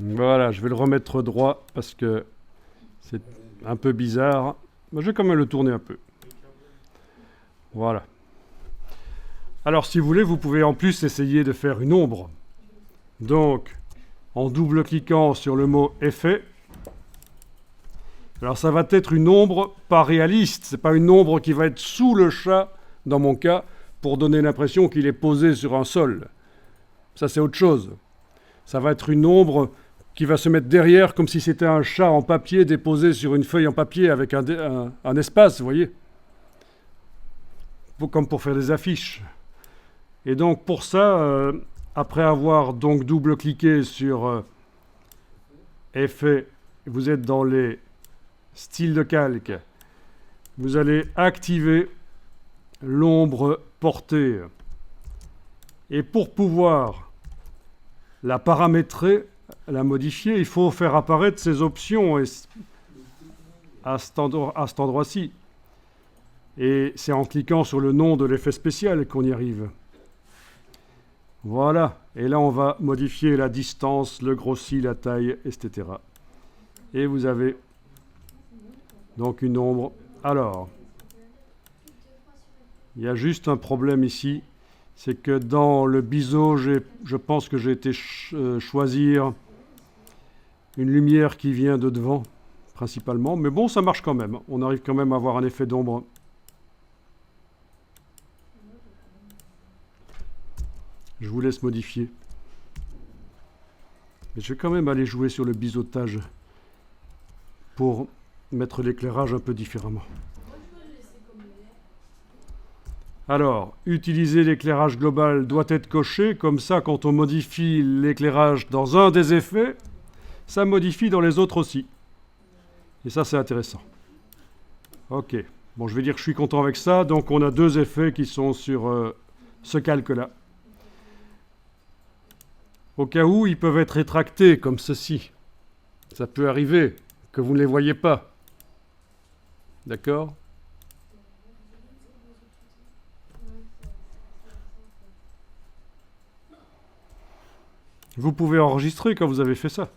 Voilà, je vais le remettre droit parce que c'est un peu bizarre. Mais je vais quand même le tourner un peu. Voilà. Alors, si vous voulez, vous pouvez en plus essayer de faire une ombre. Donc, en double-cliquant sur le mot « effet », alors ça va être une ombre pas réaliste. C'est pas une ombre qui va être sous le chat, dans mon cas, pour donner l'impression qu'il est posé sur un sol. Ça, c'est autre chose. Ça va être une ombre qui va se mettre derrière comme si c'était un chat en papier déposé sur une feuille en papier avec un espace, vous voyez, comme pour faire des affiches. Et donc pour ça, après avoir donc double-cliqué sur effet, vous êtes dans les styles de calque, vous allez activer l'ombre portée. Et pour pouvoir la paramétrer, la modifier, il faut faire apparaître ces options à cet endroit-ci. Et c'est en cliquant sur le nom de l'effet spécial qu'on y arrive. Voilà. Et là, on va modifier la distance, le grossi, la taille, etc. Et vous avez donc une ombre. Alors, il y a juste un problème ici. C'est que dans le biseau, je pense que j'ai été choisir une lumière qui vient de devant, principalement. Mais bon, ça marche quand même. On arrive quand même à avoir un effet d'ombre. Je vous laisse modifier. Mais je vais quand même aller jouer sur le biseautage pour mettre l'éclairage un peu différemment. Alors, utiliser l'éclairage global doit être coché. Comme ça, quand on modifie l'éclairage dans un des effets, ça modifie dans les autres aussi. Et ça, c'est intéressant. Ok. Bon, je vais dire que je suis content avec ça. Donc, on a deux effets qui sont sur ce calque-là. Au cas où, ils peuvent être rétractés comme ceci. Ça peut arriver que vous ne les voyez pas. D'accord ? Vous pouvez enregistrer quand vous avez fait ça.